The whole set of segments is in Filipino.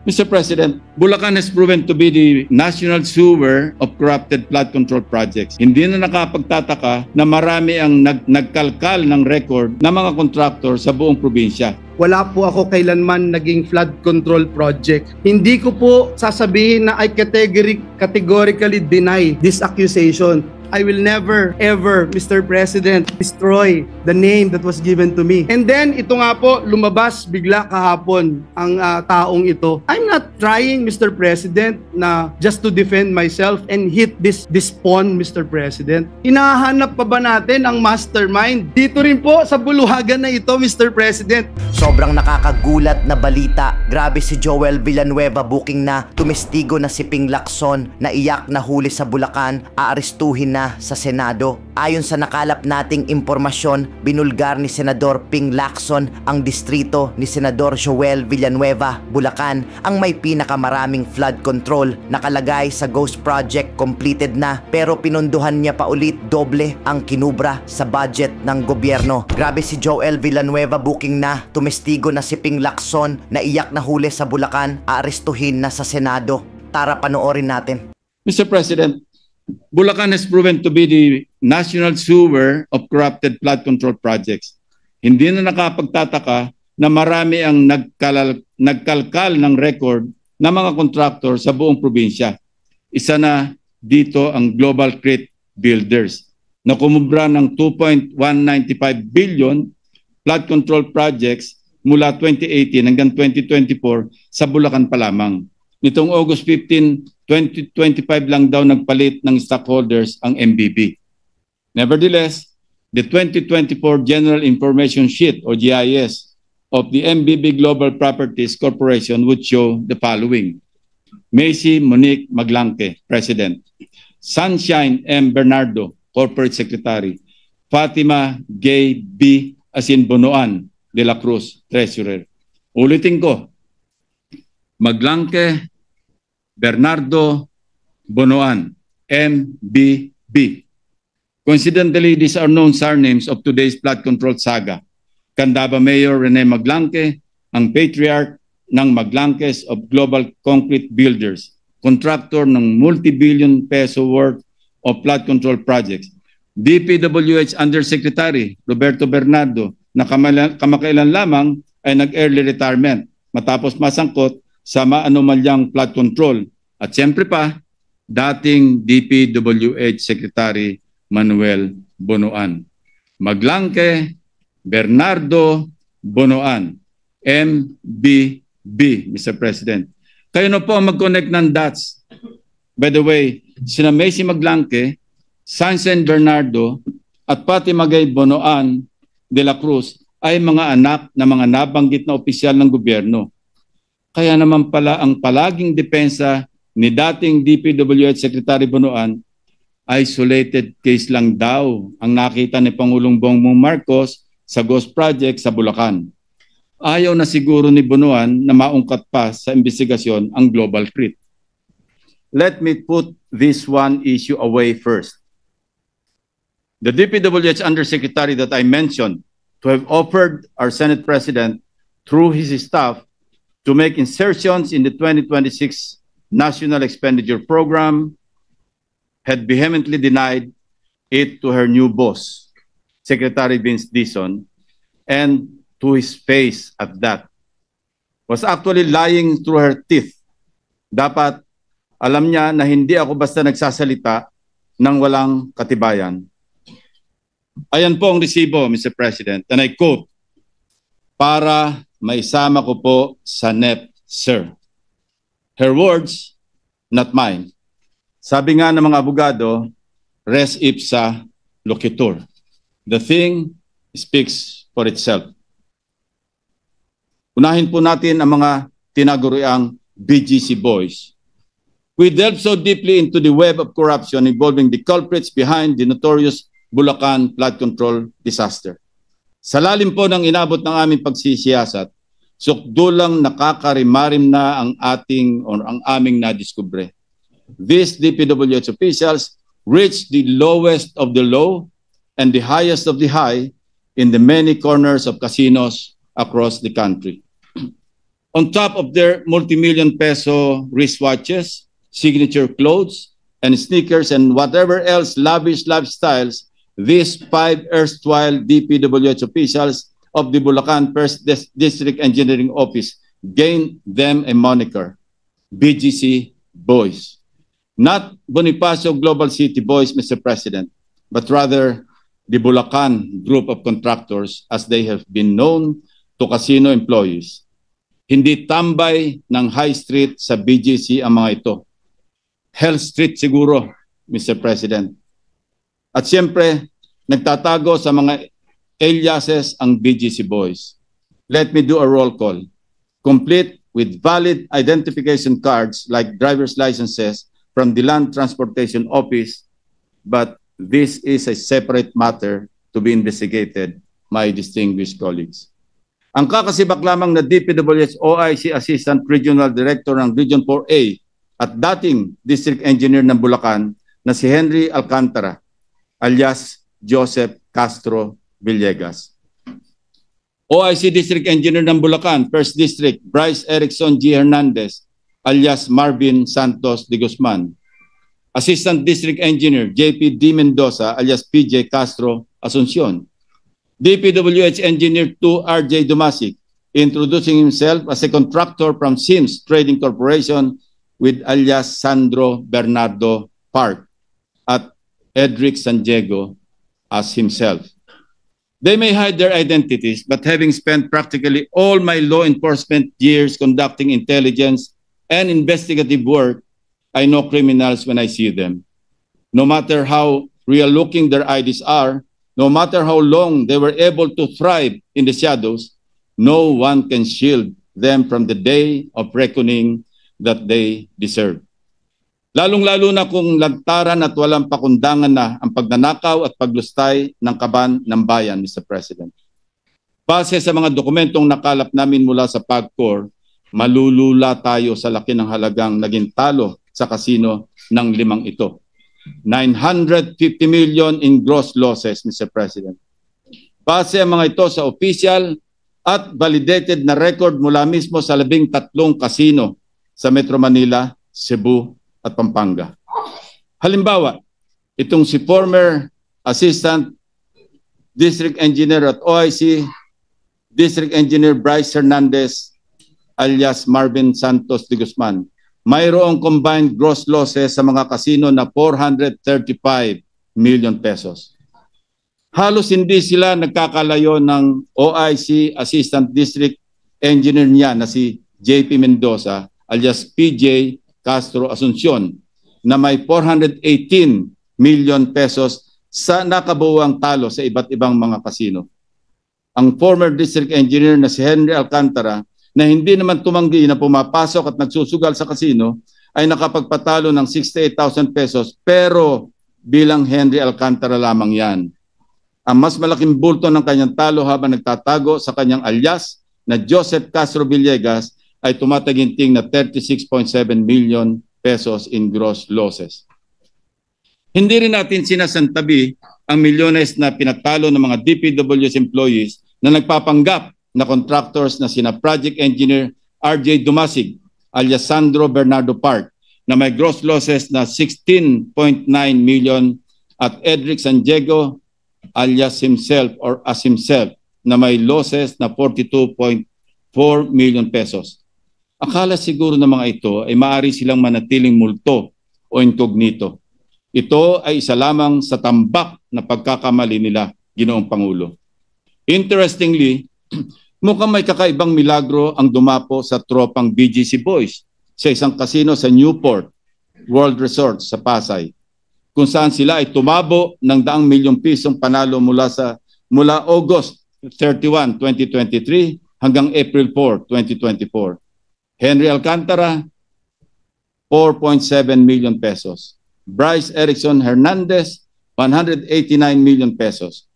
Mr. President, Bulacan has proven to be the national sewer of corrupted flood control projects. Hindi na nakapagtataka na marami ang nagkalkal ng record ng mga kontraktor sa buong probinsya. Wala po ako kailanman naging flood control project. Hindi ko po sasabihin na I categorically deny this accusation. I will never, ever, Mr. President, destroy the name that was given to me. And then, ito nga po, lumabas bigla kahapon ang taong ito. I'm not trying, Mr. President, na just to defend myself and hit this pawn, Mr. President. Hinahanap pa ba natin ang mastermind? Dito rin po sa buluhagan na ito, Mr. President. Sobrang nakakagulat na balita. Grabe si Joel Villanueva booking na tumestigo na si Ping Lacson na iyak na huli sa Bulacan, aarestuhin na sa Senado. Ayon sa nakalap nating impormasyon, binulgar ni Senador Ping Lacson ang distrito ni Senador Joel Villanueva, Bulacan, ang may pinakamaraming flood control. Nakalagay sa Ghost Project completed na, pero pinunduhan niya pa ulit doble ang kinubra sa budget ng gobyerno. Grabe si Joel Villanueva booking na tumestigo na si Ping Lacson na iyak na huli sa Bulacan, aarestuhin na sa Senado. Tara panoorin natin. Mr. President, Bulacan has proven to be the national sewer of corrupted flood control projects. Hindi na nakapagtataka na marami ang nagkalkal ng record ng mga kontraktor sa buong probinsya. Isa na dito ang Global Crete Builders na kumubra ng 2.195 billion flood control projects mula 2018 hanggang 2024 sa Bulacan pa lamang. Nitong August 15, 2025 lang daw nagpalit ng stockholders ang MBB. Nevertheless, the 2024 General Information Sheet o GIS of the MBB Global Properties Corporation would show the following. Macy Monique Maglanque, President. Sunshine M. Bernardo, Corporate Secretary. Fatima Gay B. Asinbonoan de la Cruz, Treasurer. Ulitin ko. Maglanque, Bernardo, Bonoan, MBB. Coincidentally, these are known surnames of today's flood control saga. Candaba Mayor Rene Maglanque, ang patriarch ng Maglanques of Global Concrete Builders, contractor ng multi-billion peso worth of flood control projects. DPWH Undersecretary Roberto Bernardo, na kamakailan lamang ay nag-early retirement matapos masangkot sa maanomalyang flood control. At siyempre pa, dating DPWH Secretary Manuel Bonoan. Maglanque, Bernardo, Bonoan, MBB, Mr. President. Kayo na po mag-connect ng dots. By the way, sina Macy Maglanque, Sunshine Bernardo, at pati Magay Bonoan de la Cruz ay mga anak na mga nabanggit na opisyal ng gobyerno. Kaya naman pala ang palaging depensa ni dating DPWH Secretary Bonoan, isolated case lang daw ang nakita ni Pangulong Bongbong Marcos sa Ghost Project sa Bulacan. Ayaw na siguro ni Bonoan na maungkat pa sa investigasyon ang Global Crete. Let me put this one issue away first. The DPWH Undersecretary that I mentioned to have offered our Senate President through his staff to make insertions in the 2026 National Expenditure Program had vehemently denied it to her new boss, Secretary Vince Dizon, and to his face at that. Was actually lying through her teeth. Dapat alam niya na hindi ako basta nagsasalita ng walang katibayan. Ayan po ang resibo, Mr. President, and I quote, para maisama ko po sa NEP, sir. Her words, not mine. Sabi nga ng mga abogado, res ipsa loquitur. The thing speaks for itself. Unahin po natin ang mga tinaguriang BGC boys. We delved so deeply into the web of corruption involving the culprits behind the notorious Bulacan flood control disaster. Sa lalim po ng inabot ng aming pagsisiyasat, sukdulang nakakarimarim na ang aming nadiskubre. These DPWH officials reached the lowest of the low and the highest of the high in the many corners of casinos across the country. On top of their multi-million peso wristwatches, signature clothes, and sneakers, and whatever else lavish lifestyles, these 5 erstwhile DPWH officials of the Bulacan First District Engineering Office gained them a moniker, BGC Boys. Not Bonifacio Global City Boys, Mr. President, but rather the Bulacan group of contractors as they have been known to casino employees. Hindi tambay ng High Street sa BGC ang mga ito. Hell Street siguro, Mr. President. At siyempre, nagtatago sa mga aliases ang BGC Boys. Let me do a roll call, complete with valid identification cards like driver's licenses from the Land Transportation Office, but this is a separate matter to be investigated, my distinguished colleagues. Ang kakasibak lamang na DPWH OIC Assistant Regional Director ng Region 4A at dating District Engineer ng Bulacan na si Henry Alcantara alias Joseph Castro Villegas. OIC District Engineer ng Bulacan, First District, Bryce Erickson G. Hernandez alias Marvin Santos de Guzman. Assistant District Engineer JP D. Mendoza alias PJ Castro Asuncion. DPWH Engineer 2 RJ Dumasic, introducing himself as a contractor from Sims Trading Corporation with alias Sandro Bernardo Park at Edric San Diego as himself. They may hide their identities, but having spent practically all my law enforcement years conducting intelligence and investigative work, I know criminals when I see them. No matter how real-looking their IDs are, no matter how long they were able to thrive in the shadows, no one can shield them from the day of reckoning that they deserve. Lalong-lalo na kung lantaran at walang pakundangan na ang pagnanakaw at paglustay ng kaban ng bayan, Mr. President. Base sa mga dokumentong nakalap namin mula sa PAGCOR, malulula tayo sa laki ng halagang naging talo sa kasino ng 5 ito. 950 million in gross losses, Mr. President. Base ang mga ito sa official at validated na record mula mismo sa 13 kasino sa Metro Manila, Cebu at Pampanga. Halimbawa, itong si former Assistant District Engineer at OIC, District Engineer Bryce Hernandez alias Marvin Santos de Guzman, mayroong combined gross losses sa mga kasino na 435 million pesos. Halos hindi sila nagkakalayo ng OIC Assistant District Engineer niya na si JP Mendoza alias PJ Castro Asuncion na may 418 million pesos sa nakabuwang talo sa iba't ibang mga kasino. Ang former District Engineer na si Henry Alcantara na hindi naman tumanggi na pumapasok at nagsusugal sa kasino ay nakapagpatalo ng 68,000 pesos pero bilang Henry Alcantara lamang yan. Ang mas malaking bulto ng kanyang talo habang nagtatago sa kanyang alias na Joseph Castro Villegas ay tumataginting na 36.7 million pesos in gross losses. Hindi rin natin sinasantabi ang milyones na pinatalo ng mga DPWH employees na nagpapanggap na contractors na sina Project Engineer RJ Dumasig alias Sandro Bernardo Park na may gross losses na 16.9 million at Edric San Diego alias himself or as himself na may losses na 42.4 million pesos. Akala siguro ng mga ito ay maaari silang manatiling multo o incognito. Ito ay isa lamang sa tambak na pagkakamali nila, Ginoong Pangulo. Interestingly, mukhang may kakaibang milagro ang dumapo sa tropang BGC Boys sa isang kasino sa Newport World Resort sa Pasay, kung saan sila ay tumabo ng 100 milyong pisong panalo mula August 31, 2023 hanggang April 4, 2024. Henry Alcantara, 4.7 million pesos. Bryce Erickson Hernandez, 189 million pesos.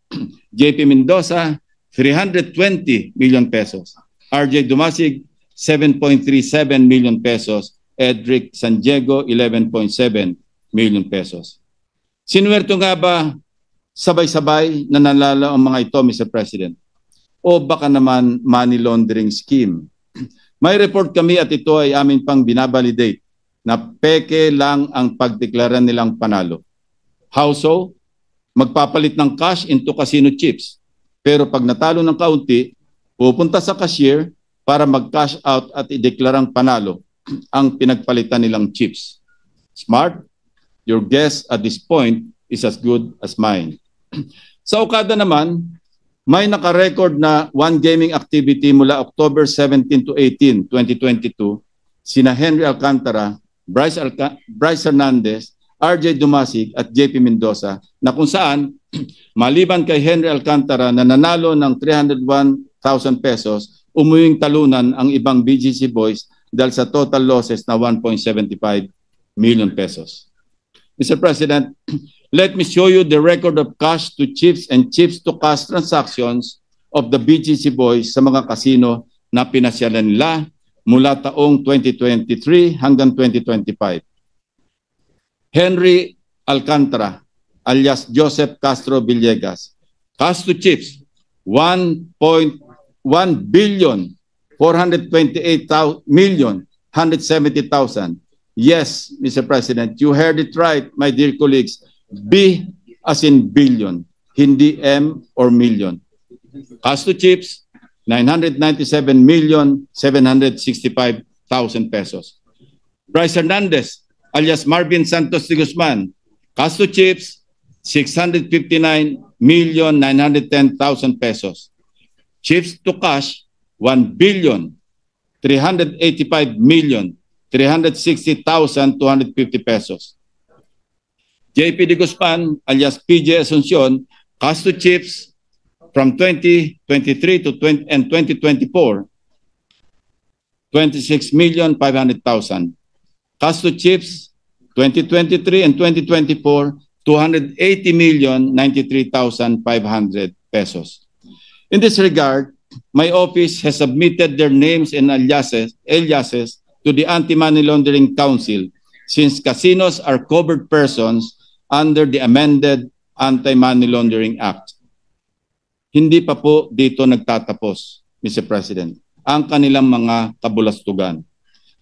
JP Mendoza, 320 million pesos. RJ Dumasig, 7.37 million pesos. Edric San Diego, 11.7 million pesos. Sinuwerto nga ba sabay-sabay na nanalo ang mga ito, Mr. President? O baka naman money laundering scheme? May report kami at ito ay amin pang binabalidate na peke lang ang pagdeklara nilang panalo. How so? Magpapalit ng cash into casino chips. Pero pag natalo ng kaunti, pupunta sa cashier para mag-cash out at ideklarang panalo ang pinagpalitan nilang chips. Smart? Your guess at this point is as good as mine. Sa Okada naman, may nakarecord na one gaming activity mula October 17 to 18, 2022, sina Henry Alcantara, Bryce Hernandez, RJ Dumasig at JP Mendoza, na kung saan maliban kay Henry Alcantara na nanalo ng 301,000 pesos, umuwing talunan ang ibang BGC boys dahil sa total losses na 1.75 million pesos. Mr. President, let me show you the record of cash to chips and chips to cash transactions of the BGC boys sa mga kasino na pinasyalan nila mula taong 2023 hanggang 2025. Henry Alcantara, alias Joseph Castro Villegas, cash to chips, 1.1 billion 428 million 170,000. Yes, Mr. President, you heard it right, my dear colleagues. B as in billion, hindi M or million. Cash to chips, 997,765,000 pesos. Bryce Hernandez, alias Marvin Santos de Guzman, cash to chips, 659,910,000 pesos. Chips to cash, 1,385,360,250 pesos. JP de Guzman, alias PJ Asuncion, cash to chips from 2023 to 2024, 26,500,000. Cash to chips, 2023 and 2024, 280,093,500 pesos. In this regard, my office has submitted their names and aliases to the Anti-Money Laundering Council since casinos are covered persons under the amended Anti-Money Laundering Act. Hindi pa po dito nagtatapos, Mr. President, ang kanilang mga kabulastugan.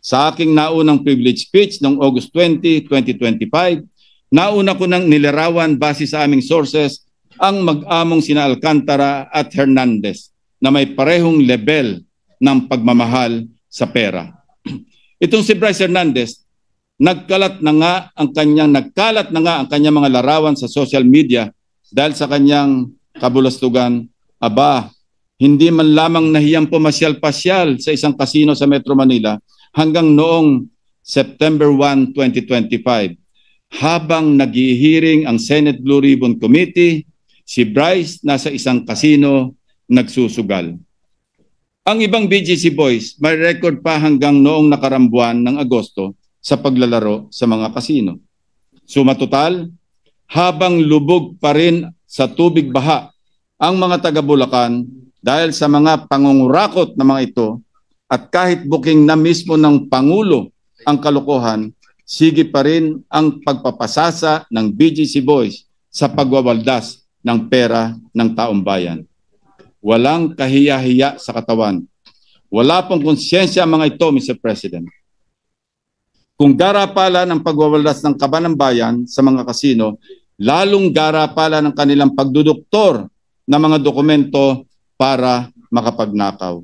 Sa aking naunang privilege speech noong August 20, 2025, nauna ko nang nilarawan base sa aming sources ang mag-among sina Alcantara at Hernandez na may parehong level ng pagmamahal sa pera. Itong si Bryce Hernandez, nagkalat na nga ang kanyang mga larawan sa social media dahil sa kanyang kabulastugan. Aba, hindi man lamang nahiyang pumasyal-pasyal sa isang kasino sa Metro Manila hanggang noong September 1, 2025. Habang naghihiring ang Senate Blue Ribbon Committee, si Bryce nasa isang kasino nagsusugal. Ang ibang BGC boys may record pa hanggang noong nakarambuan ng Agosto sa paglalaro sa mga kasino. Suma total, habang lubog pa rin sa tubig baha ang mga taga Bulacan dahil sa mga pangungurakot na mga ito at kahit booking na mismo ng Pangulo ang kalokohan, sige pa rin ang pagpapasasa ng BGC boys sa pagwawaldas ng pera ng taong bayan. Walang kahiya-hiya sa katawan. Wala pong konsyensya ang mga ito, Mr. President. Kung gara pala ng pagwawaldas ng kaba ng bayan sa mga kasino, lalong gara pala ng kanilang pagduduktor ng mga dokumento para makapagnakaw.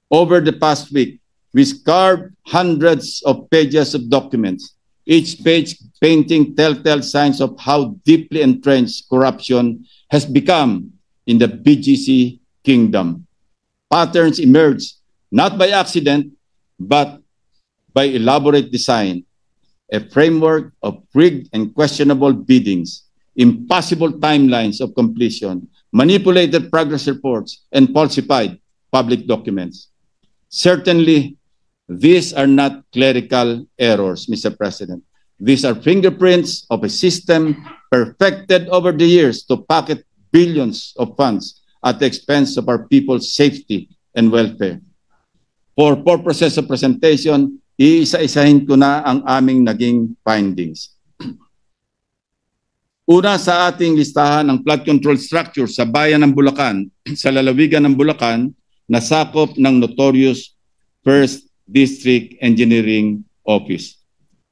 Over the past week, we scoured hundreds of pages of documents, each page painting telltale signs of how deeply entrenched corruption has become in the BGC kingdom. Patterns emerge not by accident, but by elaborate design, a framework of rigged and questionable biddings, impossible timelines of completion, manipulated progress reports, and falsified public documents. Certainly, these are not clerical errors, Mr. President. These are fingerprints of a system perfected over the years to pocket billions of funds at the expense of our people's safety and welfare. For purposes of presentation, iisa-isahin ko na ang aming naging findings. Una sa ating listahan ng flood control structure sa bayan ng Bulacan, sa lalawigan ng Bulacan, na sakop ng notorious 1st District Engineering Office.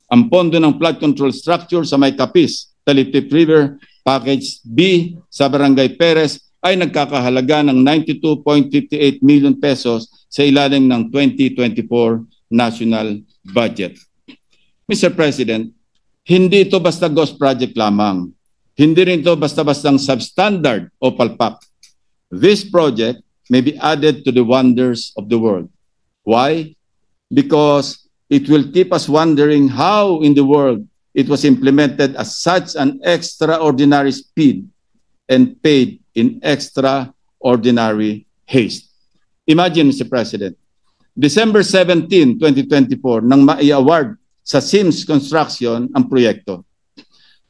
Ang pondo ng flood control structure sa may Capiz, Taliptip River, Package B sa Barangay Perez ay nagkakahalaga ng 92.58 million pesos sa ilalim ng 2024 national budget. Mr. President, hindi ito basta ghost project lamang. Hindi rin ito basta-bastang substandard o palpak. This project may be added to the wonders of the world. Why? Because it will keep us wondering how in the world it was implemented at such an extraordinary speed and paid in extraordinary haste. Imagine, Mr. President, December 17, 2024, nang mai-award sa Sims Construction ang proyekto,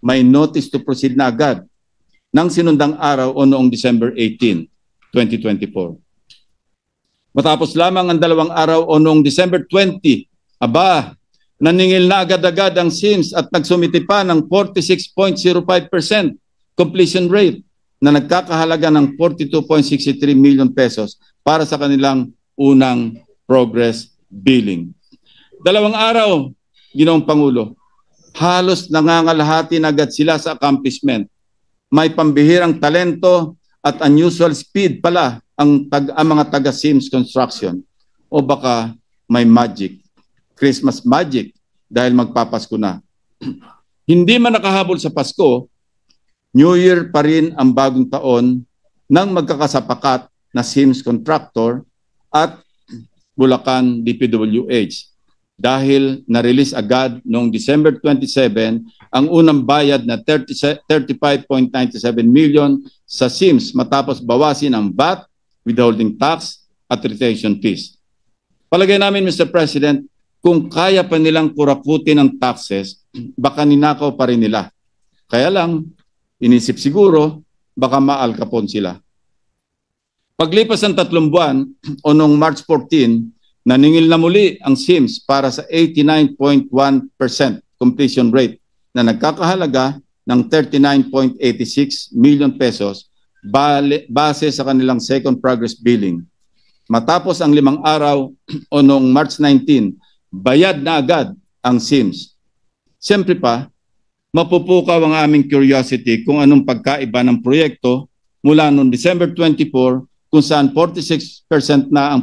may notice to proceed na agad ng sinundang araw o noong December 18, 2024. Matapos lamang ang 2 araw o noong December 20, naningil na agad-agad ang Sims at nagsumiti pa ng 46.05% completion rate na nagkakahalaga ng 42.63 million pesos para sa kanilang unang progress billing. 2 araw, Ginoong Pangulo, halos nangangalahati na agad sila sa accomplishment. May pambihirang talento at unusual speed pala ang mga taga-Sims Construction. O baka may magic, Christmas magic, dahil magpapasko na. Hindi man nakahabol sa Pasko, New Year pa rin ang bagong taon ng magkakasapakat na Sims Contractor at Bulacan DPWH. Dahil na-release agad noong December 27 ang unang bayad na 35.97 million sa Sims matapos bawasin ang VAT, withholding tax at retention fees. Palagay namin, Mr. President, kung kaya pa nilang kurakutin ang taxes, baka ninakaw pa rin nila. Kaya lang, inisip siguro, baka maalkapon sila. Paglipas ng 3 buwan, o noong March 14, naningil na muli ang Sims para sa 89.1% completion rate na nagkakahalaga ng 39.86 million pesos base sa kanilang second progress billing. Matapos ang 5 araw o noong March 19, bayad na agad ang Sims. Siyempre pa, mapupukaw ang aming curiosity kung anong pagkaiba ng proyekto mula noong December 24 kung saan 46% na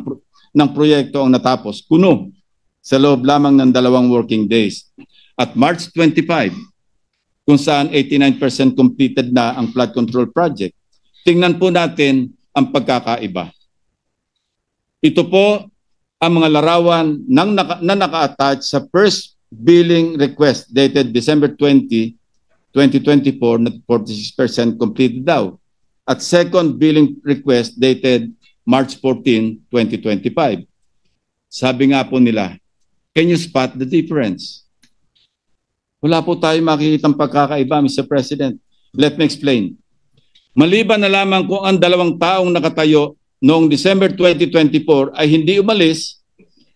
ng proyekto ang natapos, kuno, sa loob lamang ng 2 working days. At March 25, kung saan 89% completed na ang flood control project. Tingnan po natin ang pagkakaiba. Ito po ang mga larawan na naka-attach sa first billing request dated December 20, 2024 na 46% completed daw. At second billing request dated March 14, 2025. Sabi nga po nila, can you spot the difference? Wala po tayo makikitang pagkakaiba, Mr. President. Let me explain. Maliban na lamang kung ang 2 taong nakatayo noong December 2024 ay hindi umalis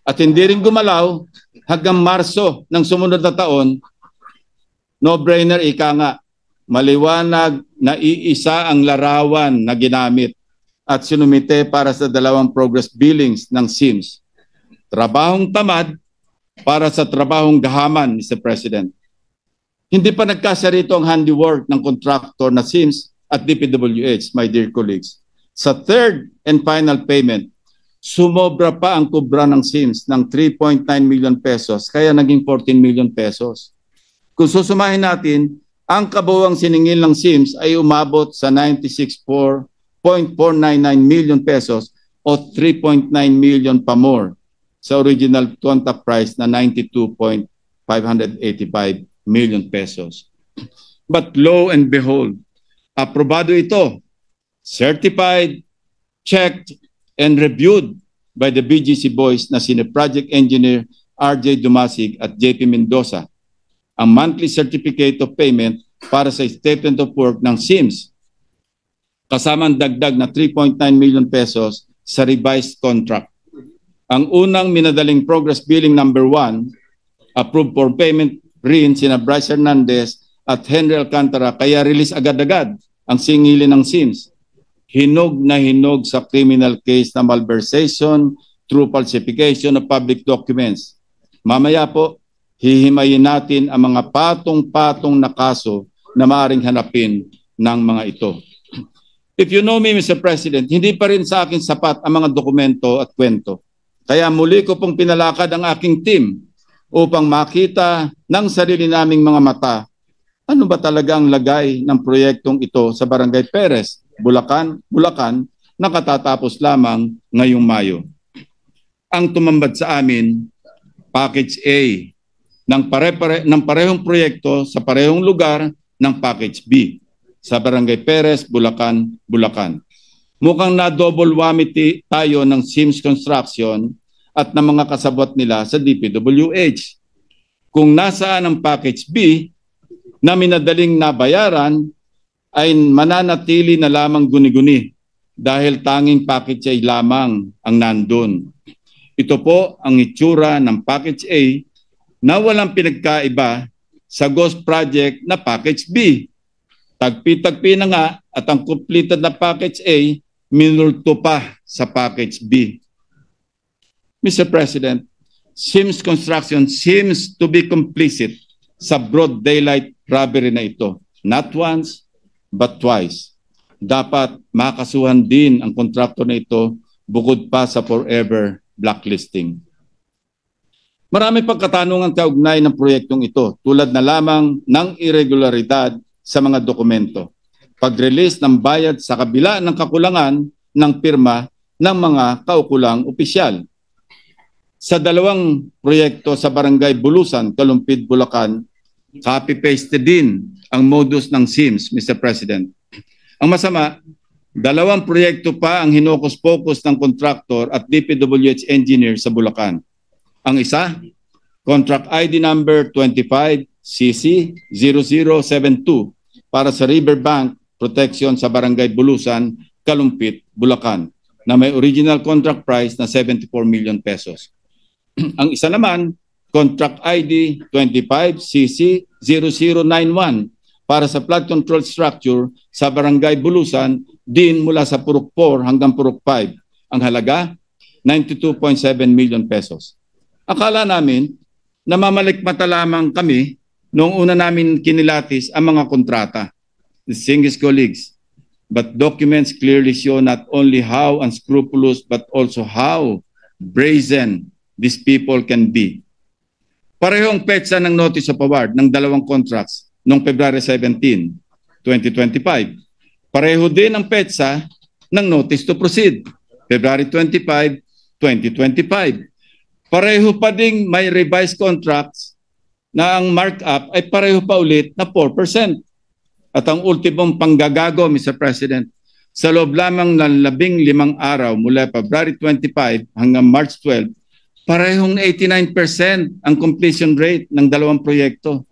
at hindi rin gumalaw hanggang Marso ng sumunod na taon, no-brainer ika nga, maliwanag na iisa ang larawan na ginamit at sinumite para sa 2 progress billings ng Sims. Trabahong tamad para sa trabahong gahaman, Mr. President. Hindi pa nagkasya rito ang handiwork ng contractor na Sims at DPWH, my dear colleagues. Sa third and final payment, sumobra pa ang kubra ng Sims ng 3.9 million pesos, kaya naging 14 million pesos. Kung susumahin natin, ang kabuuang siningil ng Sims ay umabot sa 96.499 million pesos o 3.9 million pa more sa original contract price na 92.585 million pesos. But lo and behold, aprobado ito, certified, checked, and reviewed by the BGC boys na sina Project Engineer RJ Dumasig at JP Mendoza, ang monthly certificate of payment para sa statement of work ng Sims, kasamang dagdag na 3.9 million pesos sa revised contract. Ang unang minadaling progress billing number 1, approved for payment rin sina Bryce Hernandez at Henry Alcantara, kaya release agad-agad ang singilin ng Sims. Hinog na hinog sa criminal case na malversation, through falsification of public documents. Mamaya po, hihimayin natin ang mga patong-patong na kaso na maaaring hanapin ng mga ito. If you know me, Mr. President, hindi pa rin sa akin sapat ang mga dokumento at kwento. Kaya muli ko pong pinalakad ang aking team upang makita ng sarili naming mga mata ano ba talaga ang lagay ng proyektong ito sa Barangay Perez, Bulacan, na katatapos lamang ngayong Mayo. Ang tumambad sa amin, Package A, ng parehong proyekto sa parehong lugar ng Package B, sa Barangay Perez, Bulacan. Mukhang na-double whammy tayo ng Sims Construction at ng mga kasabot nila sa DPWH. Kung nasaan ang Package B na minadaling nabayaran, ay mananatili na lamang guni-guni dahil tanging package A lamang ang nandun. Ito po ang itsura ng Package A na walang pinagkaiba sa ghost project na Package B. Tagpi-tagpi na nga at ang completed na Package A minulto pa sa Package B. Mr. President, Sims Construction seems to be complicit sa broad daylight robbery na ito. Not once, but twice. Dapat makasuhan din ang kontraktor na ito bukod pa sa forever blacklisting. Marami pang katanungan kaugnay ng proyektong ito tulad na lamang ng irregularidad sa mga dokumento. Pag-release ng bayad sa kabila ng kakulangan ng pirma ng mga kaukulang opisyal. Sa dalawang proyekto sa Barangay Bulusan, Kalumpit, Bulacan, copy-paste din ang modus ng Sims, Mr. President. Ang masama, dalawang proyekto pa ang hinokus-pokus ng kontraktor at DPWH engineer sa Bulacan. Ang isa, Contract ID number 25CC0072 para sa Riverbank Protection sa Barangay Bulusan, Kalumpit, Bulacan, na may original contract price na 74 million pesos. Ang isa naman, Contract ID 25CC0091 para sa flood control structure sa Barangay Bulusan din mula sa Purok 4 hanggang Purok 5. Ang halaga, 92.7 million pesos. Akala namin, namamalikmata lamang kami noong una namin kinilatis ang mga kontrata, distinguished colleagues. But documents clearly show not only how unscrupulous but also how brazen these people can be. Parehong petsa ng notice of award ng dalawang contracts noong February 17, 2025. Pareho din ang petsa ng notice to proceed, February 25, 2025. Pareho pa ding may revised contracts na ang markup ay pareho pa ulit na 4%. At ang ultimong panggagago, Mr. President, sa loob lamang ng 15 araw mula February 25 hanggang March 12, parehong 89% ang completion rate ng dalawang proyekto.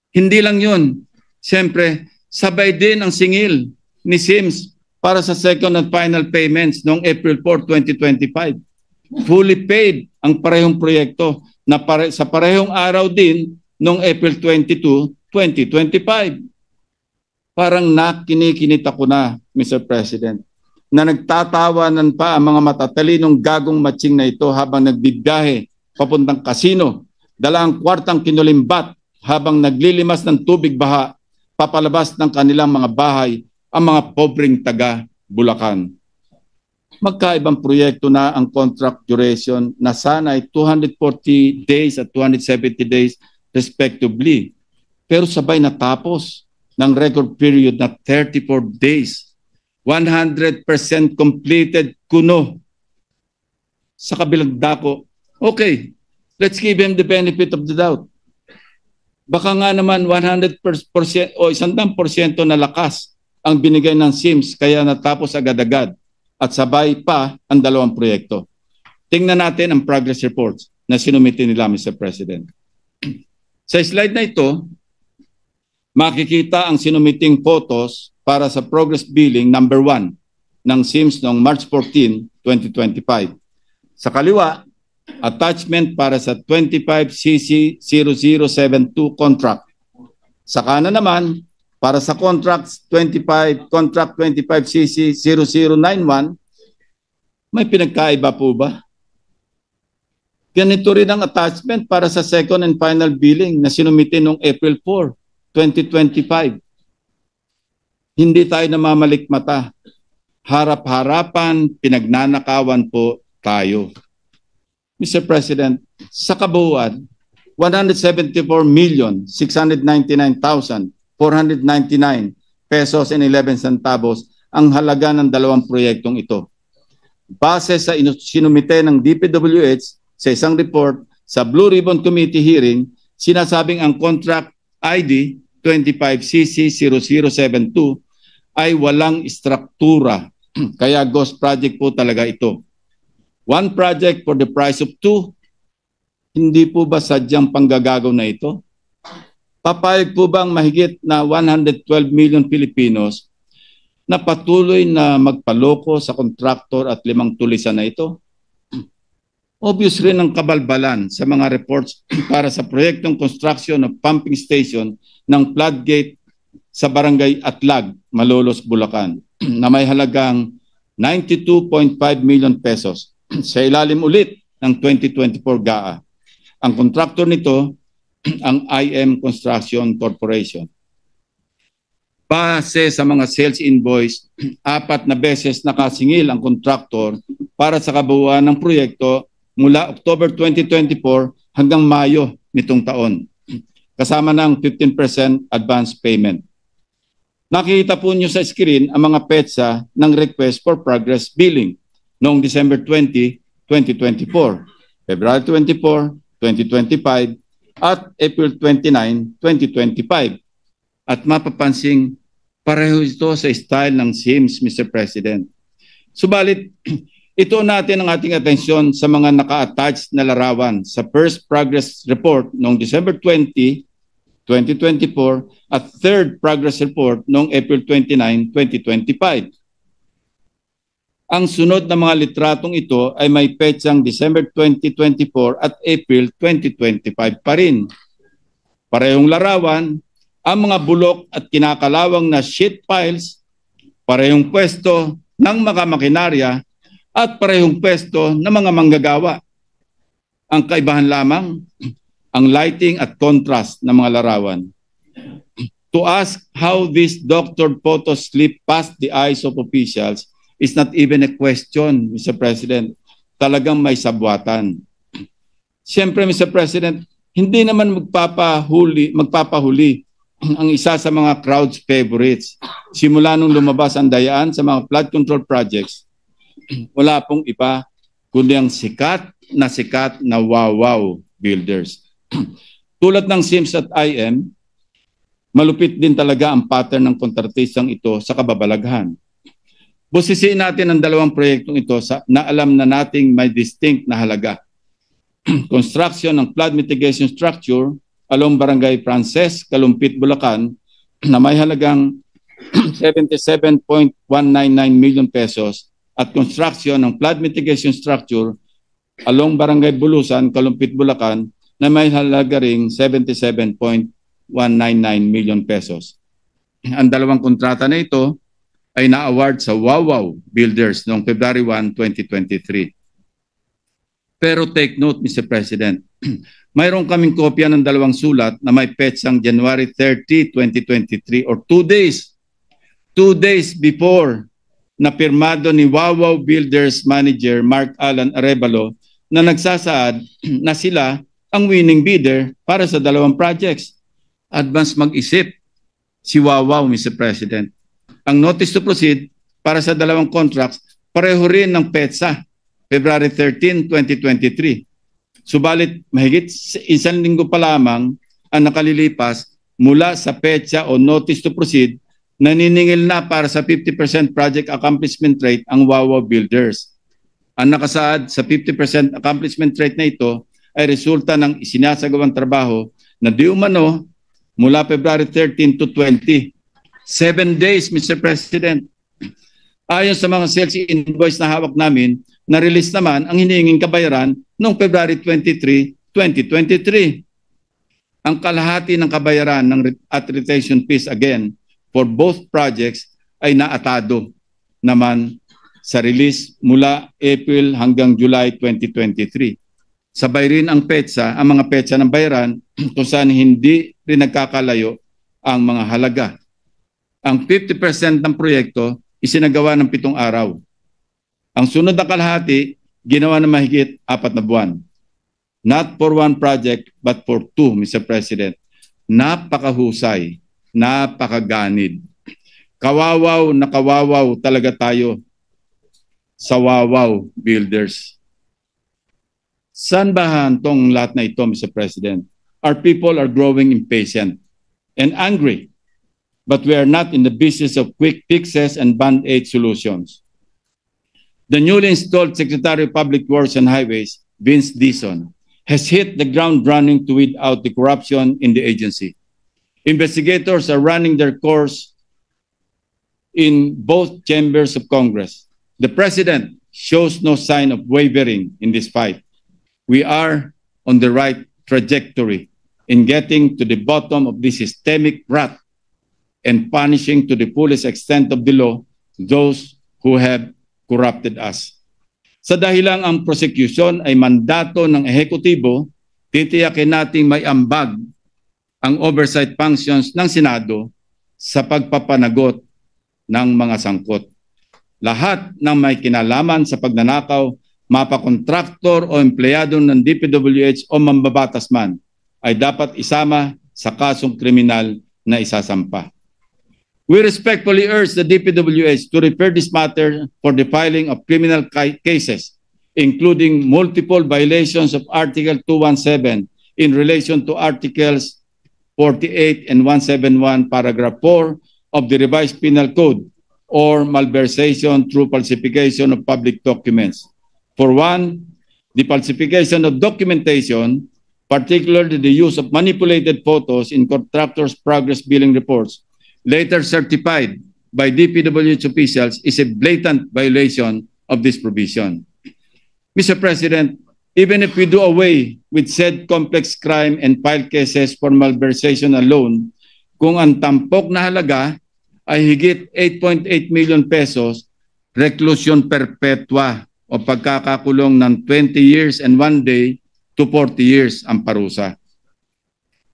Hindi lang yun. Siyempre, sabay din ang singil ni Sims para sa second and final payments noong April 4, 2025. Fully paid ang parehong proyekto na sa parehong araw din noong April 22, 2025. Parang nakinikinit ako na, Mr. President, na nagtatawanan pa ang mga matatalinong gagong matching na ito habang nagbibiyahe papuntang kasino, dala ang kwartang kinulimbat habang naglilimas ng tubig baha, papalabas ng kanilang mga bahay ang mga pobreng taga Bulacan. Magkaibang proyekto na ang contract duration na sana ay 240 days at 270 days respectively. Pero sabay natapos ng record period na 34 days. 100% completed kuno. Sa kabilang dako, okay, let's give him the benefit of the doubt. Baka nga naman 100% o 100% na lakas ang binigay ng Sims kaya natapos agad-agad at sabay pa ang dalawang proyekto. Tingnan natin ang progress reports na sinumiti nila, Mr. President. Sa slide na ito, makikita ang sinumiting photos para sa progress billing number 1 ng Sims noong March 14, 2025. Sa kaliwa, attachment para sa 25CC0072 contract. Sa kanan naman, para sa contract 25CC0091, may pinagkaiba po ba? Ganito rin ang attachment para sa second and final billing na sinumite noong April 4, 2025. Hindi tayo namamalikmata. Harap-harapan, pinagnanakawan po tayo. Mr. President, sa kabuuan, 174,699,499 pesos and 11 centavos ang halaga ng dalawang proyektong ito. Base sa sinumite ng DPWH sa isang report sa Blue Ribbon Committee hearing, sinasabing ang contract ID 25CC0072 ay walang struktura. Kaya ghost project po talaga ito. One project for the price of two. Hindi po ba sadyang panggagago na ito? Papayag po bang mahigit na 112 million Filipinos na patuloy na magpaloko sa kontraktor at 5 tulisan na ito? Obvious rin ang kabalbalan sa mga reports para sa proyektong construction of pumping station ng floodgate sa Barangay Atlag, Malolos, Bulacan na may halagang 92.5 million pesos sa ilalim ulit ng 2024 GAA. Ang kontraktor nito ang IM Construction Corporation. Base sa mga sales invoice, 4 na beses nakasingil ang kontraktor para sa kabuuan ng proyekto mula October 2024 hanggang Mayo nitong taon, kasama ng 15% advance payment. Nakikita po nyo sa screen ang mga petsa ng request for progress billing noong December 20, 2024, February 24, 2025, at April 29, 2025. At mapapansing pareho ito sa style ng SIMS, Mr. President. Subalit, ito natin ang ating atensyon sa mga naka-attach na larawan sa first progress report noong December 20, 2024 at third progress report noong April 29, 2025. Ang sunod na mga litratong ito ay may petsang December 2024 at April 2025 pa rin. Parehong larawan, ang mga bulok at kinakalawang na sheet piles, parehong pwesto ng mga makinarya at parehong pwesto ng mga manggagawa. Ang kaibahan lamang, ang lighting at contrast ng mga larawan. To ask how this doctored photos slip past the eyes of officials is not even a question, Mr. President. Talagang may sabwatan. Siyempre, Mr. President, hindi naman magpapahuli ang isa sa mga crowd's favorites. Simula nung lumabas ang dayaan sa mga flood control projects, wala pong iba kundi ang sikat na wow builders. Tulad ng SIMS at IM, malupit din talaga ang pattern ng kontratistang ito sa kababalaghan. Busisiin natin ang dalawang proyektong ito na alam na nating may distinct na halaga. Construction ng flood mitigation structure along Barangay Frances, Kalumpit, Bulacan na may halagang 77.199 million pesos at construction ng flood mitigation structure along Barangay Bulusan, Kalumpit, Bulacan na may halaga ring 77.199 million pesos. Ang dalawang kontrata na ito ay na-award sa Wow Builders noong February 1, 2023. Pero take note, Mr. President, mayroon kaming kopya ng dalawang sulat na may petsang January 30, 2023 or 2 days before na pirmado ni Wow Builders Manager Mark Alan Arevalo na nagsasaad na sila ang winning bidder para sa dalawang projects. Advance mag-isip si Wow, Mr. President. Ang notice to proceed para sa dalawang contracts pareho rin ng petsa, February 13, 2023. Subalit mahigit 1 linggo pa lamang ang nakalilipas mula sa petsa o notice to proceed, naniningil na para sa 50% project accomplishment rate ang Wow Builders. Ang nakasaad sa 50% accomplishment rate na ito ay resulta ng isinasagawang trabaho na di umano mula February 13 to 20. 7 days, Mr. President. Ayon sa mga sales invoice na hawak namin, na-release naman ang hinihinging kabayaran noong February 23, 2023. Ang kalahati ng kabayaran at retention fees again for both projects ay naatado naman sa release mula April hanggang July 2023. sabay rin ang mga petsa ng bayaran kung saan hindi rin nagkakalayo ang mga halaga. Ang 50% ng proyekto isinagawa ng 7 araw. Ang sunod na kalahati, ginawa ng mahigit 4 na buwan. Not for one project, but for 2, Mr. President. Napakahusay, napakaganid. Kawawaw na kawawaw talaga tayo sa Wawaw Builders. Saan ba hantong lahat na ito, Mr. President? Our people are growing impatient and angry, but we are not in the business of quick fixes and band-aid solutions. The newly installed Secretary of Public Works and Highways, Vince Dizon, has hit the ground running to weed out the corruption in the agency. Investigators are running their course in both chambers of Congress. The President shows no sign of wavering in this fight. We are on the right trajectory in getting to the bottom of this systemic rot and punishing to the fullest extent of the law those who have corrupted us. Sa dahilang ang prosecution ay mandato ng ehekutibo, titiyakin nating may ambag ang oversight functions ng Senado sa pagpapanagot ng mga sangkot. Lahat ng may kinalaman sa pagnanakaw, mapakontraktor o empleyado ng DPWH o mambabatas man, ay dapat isama sa kasong kriminal na isasampa. We respectfully urge the DPWH to refer this matter for the filing of criminal cases, including multiple violations of Article 217 in relation to Articles 48 and 171, Paragraph 4 of the Revised Penal Code, or malversation through falsification of public documents. For one, the falsification of documentation, particularly the use of manipulated photos in contractors' progress billing reports, later certified by DPWH officials, is a blatant violation of this provision. Mr. President, even if we do away with said complex crime and file cases for malversation alone, kung ang tampok na halaga ay higit 8.8 million pesos, reclusion perpetua o pagkakakulong ng 20 years and 1 day to 40 years ang parusa.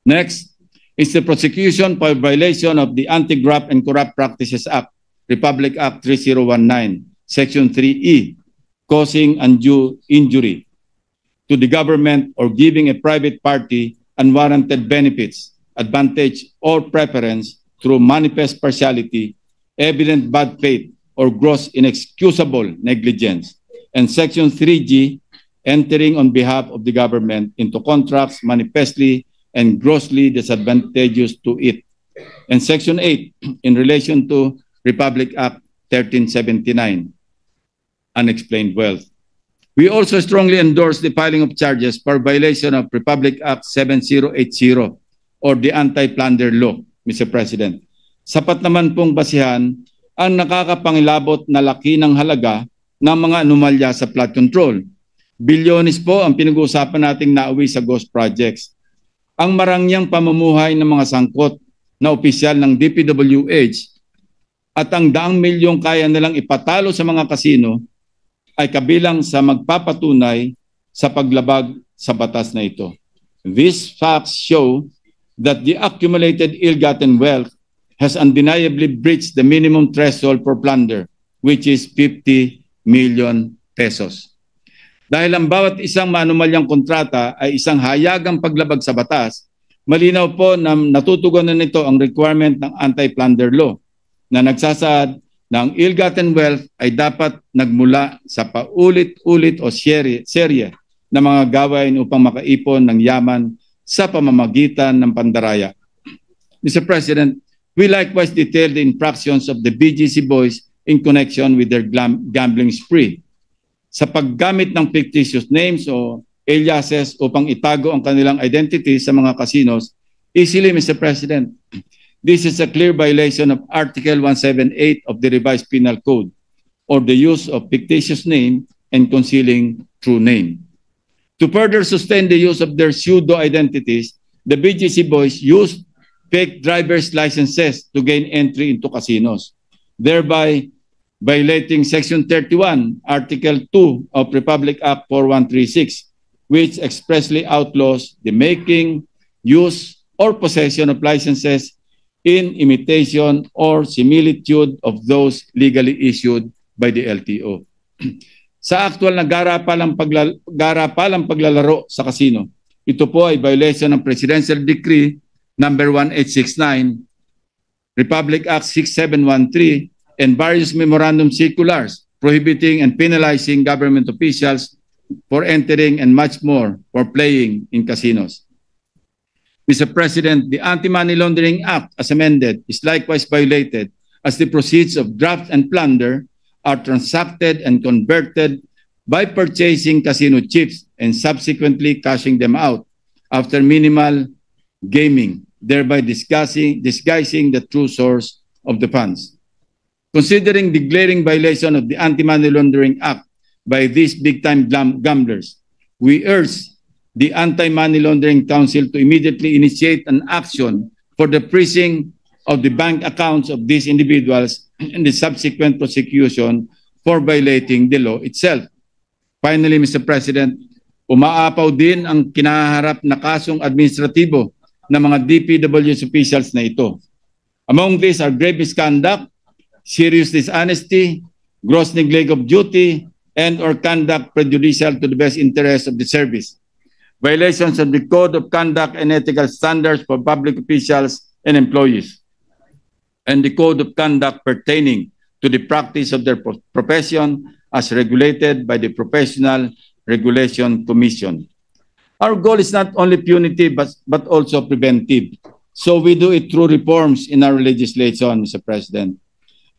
Next is the prosecution for violation of the Anti-Graft and Corrupt Practices Act, Republic Act 3019, Section 3E, causing undue injury to the government or giving a private party unwarranted benefits, advantage, or preference through manifest partiality, evident bad faith, or gross inexcusable negligence. And Section 3G, entering on behalf of the government into contracts manifestly and grossly disadvantageous to it. And Section 8, in relation to Republic Act 1379, unexplained wealth. We also strongly endorse the filing of charges for violation of Republic Act 7080 or the Anti-Plunder Law, Mr. President. Sapat naman pong basihan ang nakakapangilabot na laki ng halaga ng mga anomalya sa flood control. Bilyones po ang pinag-uusapan nating nauwi sa ghost projects. Ang marangyang pamumuhay ng mga sangkot na opisyal ng DPWH at ang daang milyong kaya nilang ipatalo sa mga kasino ay kabilang sa magpapatunay sa paglabag sa batas na ito. These facts show that the accumulated ill-gotten wealth has undeniably breached the minimum threshold for plunder, which is 50 million pesos. Dahil ang bawat isang maanumalyang kontrata ay isang hayagang paglabag sa batas, malinaw po na natutugunan nito ang requirement ng Anti-Plunder Law na nagsasaad na ang ill-gotten wealth ay dapat nagmula sa paulit-ulit o serye na mga gawain upang makaipon ng yaman sa pamamagitan ng pandaraya. Mr. President, we likewise detailed the infractions of the BGC boys in connection with their gambling spree. Sa paggamit ng fictitious names o aliases upang itago ang kanilang identity sa mga casinos, easily, Mr. President, this is a clear violation of Article 178 of the Revised Penal Code, or the use of fictitious name and concealing true name. To further sustain the use of their pseudo-identities, the BGC boys used fake driver's licenses to gain entry into casinos, thereby violating Section 31, Article 2 of Republic Act 4136, which expressly outlaws the making, use, or possession of licenses in imitation or similitude of those legally issued by the LTO. Sa actual na garapalang paglalaro sa casino, ito po ay violation ng Presidential Decree number 1869, Republic Act 6713, and various memorandum circulars prohibiting and penalizing government officials for entering and much more for playing in casinos. Mr. President, the Anti-Money Laundering Act as amended is likewise violated as the proceeds of graft and plunder are transacted and converted by purchasing casino chips and subsequently cashing them out after minimal gaming, thereby disguising the true source of the funds. Considering the glaring violation of the Anti-Money Laundering Act by these big-time gamblers, we urge the Anti-Money Laundering Council to immediately initiate an action for the freezing of the bank accounts of these individuals and the subsequent prosecution for violating the law itself. Finally, Mr. President, umaapaw din ang kinaharap na kasong administratibo ng mga DPWH officials na ito. Among these are grave misconduct, serious dishonesty, gross neglect of duty, and or conduct prejudicial to the best interest of the service, violations of the Code of Conduct and Ethical Standards for public officials and employees, and the Code of Conduct pertaining to the practice of their profession as regulated by the Professional Regulation Commission. Our goal is not only punitive but also preventive. So we do it through reforms in our legislation, Mr. President.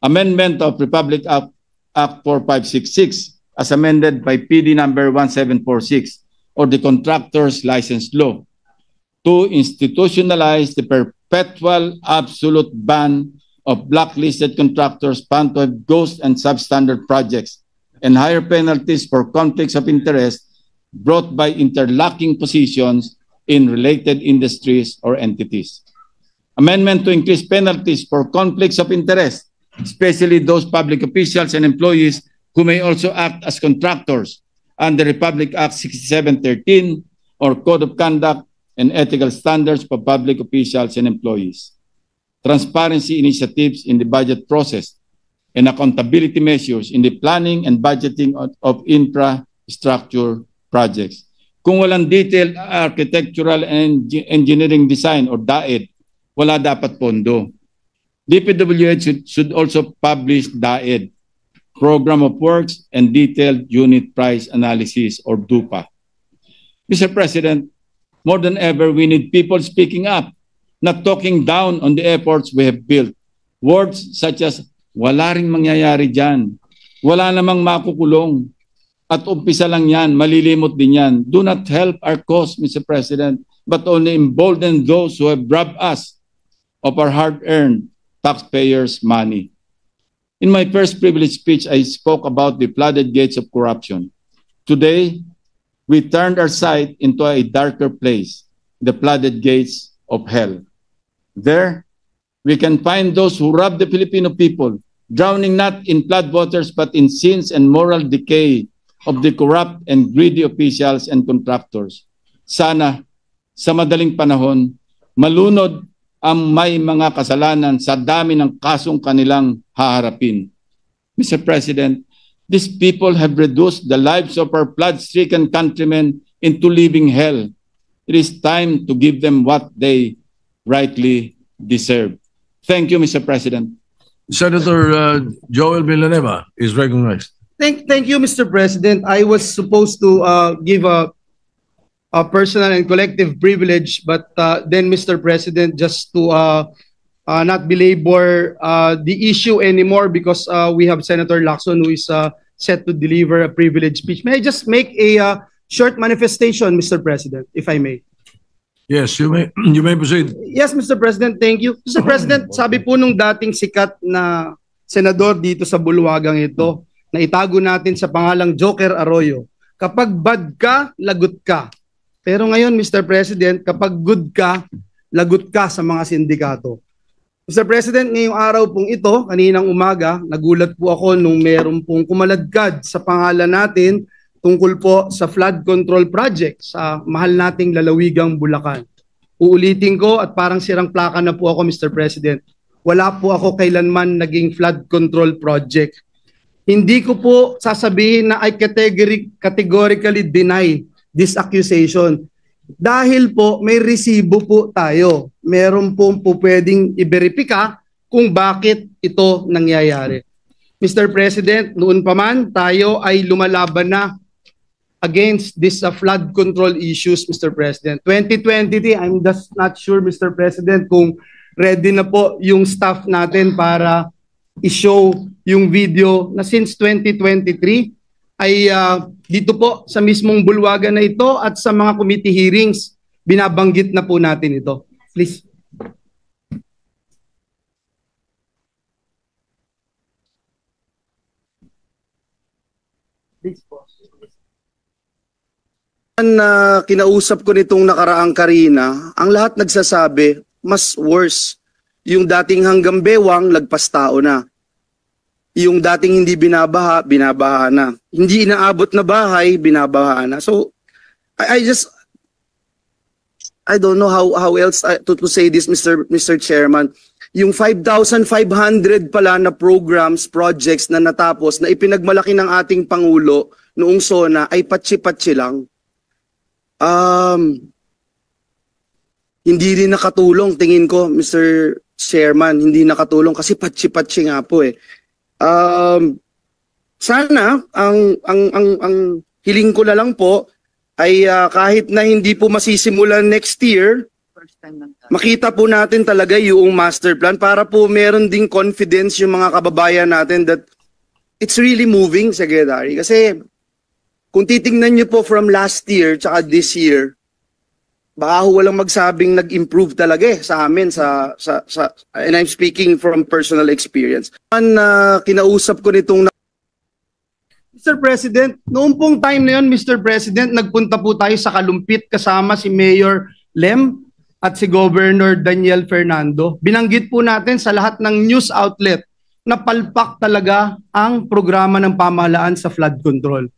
Amendment of Republic Act 4566 as amended by PD number 1746 or the Contractors License Law to institutionalize the perpetual absolute ban of blacklisted contractors found to have ghost and substandard projects and higher penalties for conflicts of interest brought by interlocking positions in related industries or entities. Amendment to increase penalties for conflicts of interest, especially those public officials and employees who may also act as contractors under Republic Act 6713 or Code of Conduct and Ethical Standards for Public Officials and Employees. Transparency initiatives in the budget process and accountability measures in the planning and budgeting of infrastructure projects. Kung walang detailed architectural and engineering design or DAED, wala dapat pondo. DPWH should also publish DAED, Program of Works and Detailed Unit Price Analysis or DUPA. Mr. President, more than ever, we need people speaking up, not talking down on the efforts we have built. Words such as, wala ring mangyayari dyan, wala namang makukulong, at umpisa lang yan, malilimot din yan, do not help our cause, Mr. President, but only embolden those who have robbed us of our hard-earned taxpayers' money. In my first privileged speech, I spoke about the flooded gates of corruption. Today, we turned our sight into a darker place, the flooded gates of hell. There, we can find those who rob the Filipino people, drowning not in floodwaters but in sins and moral decay of the corrupt and greedy officials and contractors. Sana, sa madaling panahon, malunod ang may mga kasalanan sa dami ng kasong kanilang haharapin. Mr. President, these people have reduced the lives of our flood-stricken countrymen into living hell. It is time to give them what they rightly deserve. Thank you, Mr. President. Senator Joel Villanueva is recognized. Thank you, Mr. President. I was supposed to give a personal and collective privilege, but then, Mr. President, just to not belabor the issue anymore because we have Senator Lacson who is set to deliver a privileged speech. May I just make a short manifestation, Mr. President, if I may? Yes, you may proceed. Yes, Mr. President, thank you. Mr. President, sabi po nung dating sikat na senador dito sa bulwagang ito, na itago natin sa pangalang Joker Arroyo, kapag bad ka, lagot ka. Pero ngayon, Mr. President, kapag good ka, lagot ka sa mga sindikato. Mr. President, ngayong araw pong ito, kaninang umaga, nagulat po ako nung meron pong kumaladkad sa pangalan natin tungkol po sa flood control project sa mahal nating lalawigang Bulacan. Uulitin ko at parang sirang plaka na po ako, Mr. President. Wala po ako kailanman naging flood control project. Hindi ko po sasabihin na I categorically deny this accusation. Dahil po may resibo po tayo. Meron po pwedeng i-verifika kung bakit ito nangyayari. Mr. President, noon pa man tayo ay lumalaban na against this flood control issues, Mr. President. 2023, I'm just not sure, Mr. President, kung ready na po yung staff natin para i-show yung video na since 2023 ay dito po sa mismong bulwagan na ito at sa mga committee hearings, binabanggit na po natin ito. Please. Please po. Kinausap ko nitong nakaraang Karina, ang lahat nagsasabi, mas worse. Yung dating hanggang bewang, lagpas tao na. Yung dating hindi binabaha, binabaha na. Hindi inaabot na bahay, binabaha na. So, I don't know how else to say this, Mr. Chairman. Yung 5,500 pala na programs, projects na natapos, na ipinagmalaki ng ating Pangulo noong SONA ay patsi-patsi lang. Hindi rin nakatulong, tingin ko, Mr. Chairman, hindi nakatulong kasi patsi-patsi nga po eh. Sana ang hiling ko na lang po ay kahit na hindi po masisimulan next year, makita po natin talaga yung master plan para po meron ding confidence yung mga kababayan natin that it's really moving, Secretary. Kasi kung titingnan niyo po from last year tsaka this year, baka walang magsabing nag-improve talaga sa amin and I'm speaking from personal experience. Kinausap ko nitong Mr. President, noong pong time na yun, Mr. President, nagpunta po tayo sa Kalumpit kasama si Mayor Lem at si Governor Daniel Fernando. Binanggit po natin sa lahat ng news outlet na palpak talaga ang programa ng pamahalaan sa flood control.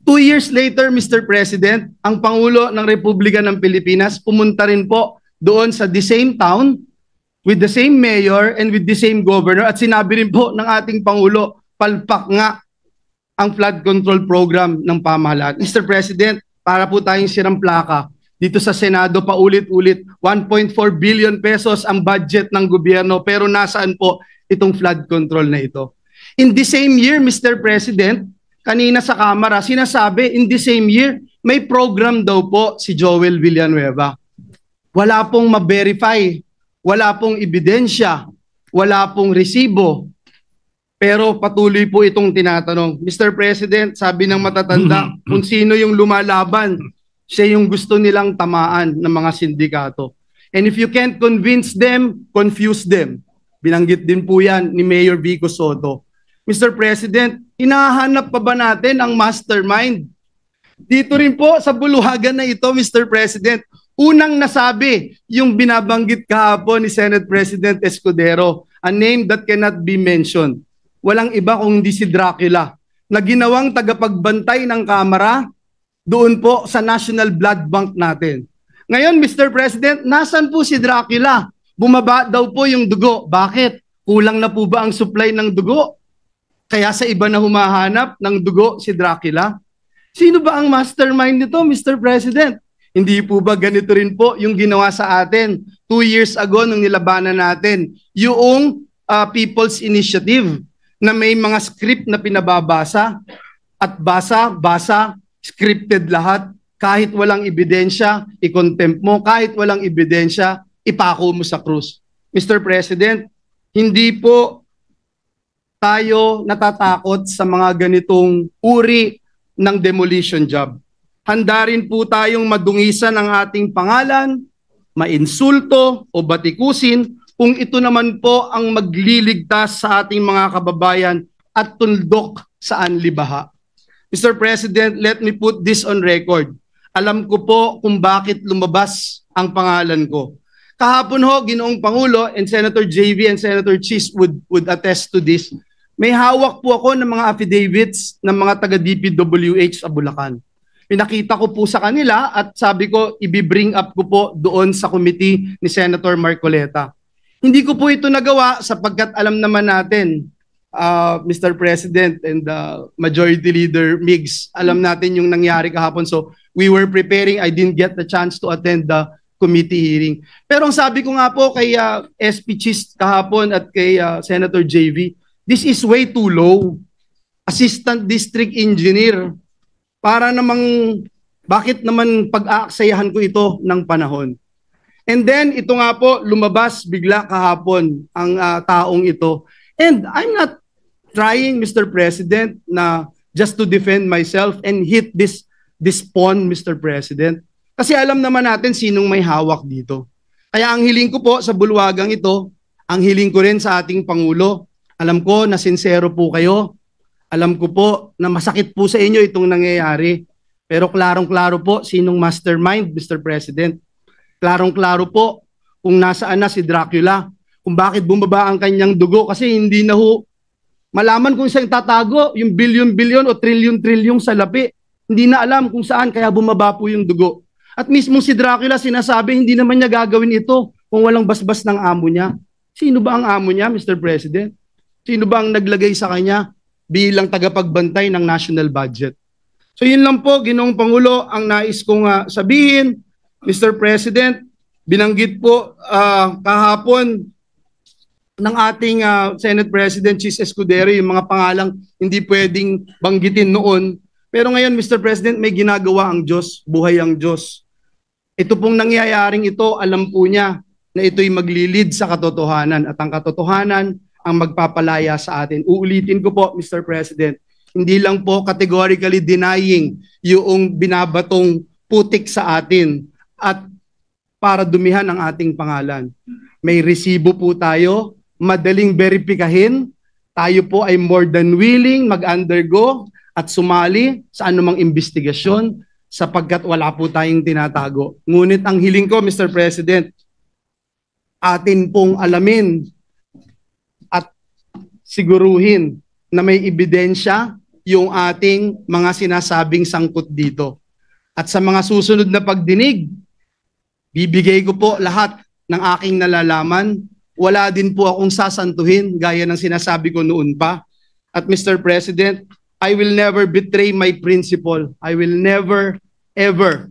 2 years later, Mr. President, ang Pangulo ng Republika ng Pilipinas pumunta rin po doon sa the same town with the same mayor and with the same governor at sinabi rin po ng ating Pangulo, palpak nga ang flood control program ng pamahalaan. Mr. President, para po tayong sirang plaka, dito sa Senado paulit-ulit, 1.4 billion pesos ang budget ng gobyerno pero nasaan po itong flood control na ito? In the same year, Mr. President, kanina sa Kamara, sinasabi in the same year, may program daw po si Joel Villanueva. Wala pong ma-verify, wala pong ebidensya, wala pong resibo. Pero patuloy po itong tinatanong. Mr. President, sabi ng matatanda, kung sino yung lumalaban, siya yung gusto nilang tamaan ng mga sindikato. And if you can't convince them, confuse them. Binanggit din po yan ni Mayor Vico Soto. Mr. President, hinahanap pa ba natin ang mastermind? Dito rin po sa bulwagan na ito, Mr. President, unang nasabi yung binabanggit kahapon ni Senate President Escudero, a name that cannot be mentioned. Walang iba kung hindi si Dracula, na ginawang tagapagbantay ng Kamara doon po sa National Blood Bank natin. Ngayon, Mr. President, nasan po si Dracula? Bumaba daw po yung dugo. Bakit? Kulang na po ba ang supply ng dugo? Kaya sa iba na humahanap ng dugo si Dracula? Sino ba ang mastermind nito, Mr. President? Hindi po ba ganito rin po yung ginawa sa atin 2 years ago nung nilabanan natin yung People's Initiative na may mga script na pinababasa at basa, scripted lahat. Kahit walang ebidensya, i-contempt mo. Kahit walang ebidensya, ipako mo sa krus. Mr. President, hindi po tayo natatakot sa mga ganitong uri ng demolition job. Handa rin po tayong madungisan ang ating pangalan, mainsulto o batikusin kung ito naman po ang magliligtas sa ating mga kababayan at tuldok sa anlibaha. Mr. President, let me put this on record. Alam ko po kung bakit lumabas ang pangalan ko. Kahapon ho, Ginoong Pangulo, and Senator JV and Senator Chis would attest to this. May hawak po ako ng mga affidavits ng mga taga-DPWH sa Bulacan. Pinakita ko po sa kanila at sabi ko, i-bring up ko po doon sa committee ni Senator Marcoleta. Hindi ko po ito nagawa sapagkat alam naman natin, Mr. President and Majority Leader Migs, alam natin yung nangyari kahapon. So we were preparing, I didn't get the chance to attend the committee hearing. Pero ang sabi ko nga po kay SP Chis kahapon at kay Senator JV, this is way too low. Assistant District Engineer. Para namang, bakit naman pag-aaksayahan ko ito ng panahon? And then, ito nga po, lumabas bigla kahapon ang taong ito. And I'm not trying, Mr. President, na just to defend myself and hit this pawn, Mr. President. Kasi alam naman natin sinong may hawak dito. Kaya ang hiling ko po sa bulwagang ito, ang hiling ko rin sa ating Pangulo, alam ko na sincero po kayo, alam ko po na masakit po sa inyo itong nangyayari, pero klarong-klaro po sinong mastermind, Mr. President. Klarong-klaro po kung nasaan na si Dracula, kung bakit bumaba ang kanyang dugo, kasi hindi na ho malaman kung saan tatago yung bilyon-bilyon o trilyon-trilyon sa lapi. Hindi na alam kung saan, kaya bumaba po yung dugo. At mismo si Dracula sinasabi, hindi naman niya gagawin ito kung walang basbas ng amo niya. Sino ba ang amo niya, Mr. President? Sino ba ang naglagay sa kanya bilang tagapagbantay ng national budget? So yun lang po, Ginoong Pangulo, ang nais kong sabihin. Mr. President, binanggit po kahapon ng ating Senate President Chis Escudero yung mga pangalang hindi pwedeng banggitin noon. Pero ngayon, Mr. President, may ginagawa ang Diyos, buhay ang Diyos. Ito pong nangyayaring ito, alam po niya na ito'y maglilid sa katotohanan at ang katotohanan ang magpapalaya sa atin. Uulitin ko po, Mr. President, hindi lang po categorically denying yung binabatong putik sa atin at para dumihan ang ating pangalan. May resibo po tayo, madaling verifikahin, tayo po ay more than willing mag-undergo at sumali sa anumang investigasyon sapagkat wala po tayong tinatago. Ngunit ang hiling ko, Mr. President, atin pong alamin at siguruhin na may ebidensya yung ating mga sinasabing sangkot dito. At sa mga susunod na pagdinig, bibigay ko po lahat ng aking nalalaman. Wala din po akong sasantuhin gaya ng sinasabi ko noon pa. At Mr. President, I will never betray my principle. I will never, ever,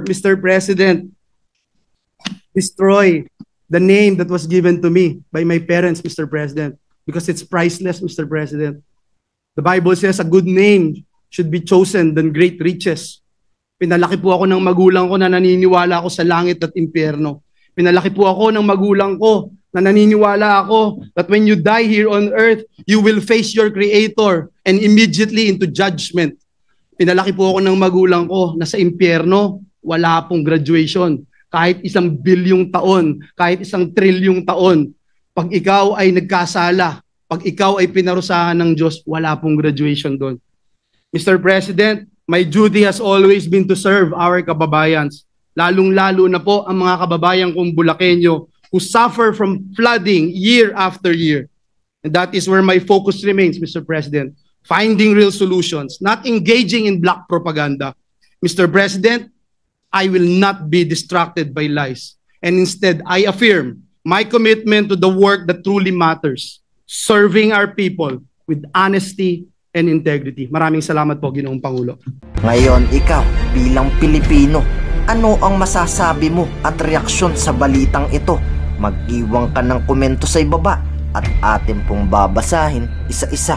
Mr. President, destroy the name that was given to me by my parents, Mr. President, because it's priceless, Mr. President. The Bible says a good name should be chosen than great riches. Pinalaki po ako ng magulang ko na naniniwala ako sa langit at impyerno. Pinalaki po ako ng magulang ko na naniniwala ako that when you die here on earth, you will face your Creator and immediately into judgment. Pinalaki po ako ng magulang ko na sa impyerno, wala pong graduation. Kahit 1 bilyong taon, kahit 1 trilyong taon, pag ikaw ay nagkasala, pag ikaw ay pinarusahan ng Diyos, wala pong graduation doon. Mr. President, my duty has always been to serve our kababayans, lalong-lalo na po ang mga kababayan kong Bulakenyo who suffer from flooding year after year. And that is where my focus remains, Mr. President, finding real solutions, not engaging in black propaganda. Mr. President, I will not be distracted by lies. And instead, I affirm my commitment to the work that truly matters, serving our people with honesty and integrity. Maraming salamat po, Ginoong Pangulo. Ngayon, ikaw bilang Pilipino, ano ang masasabi mo at reaksyon sa balitang ito? Mag-iwan ka ng komento sa ibaba at atin pong babasahin isa-isa.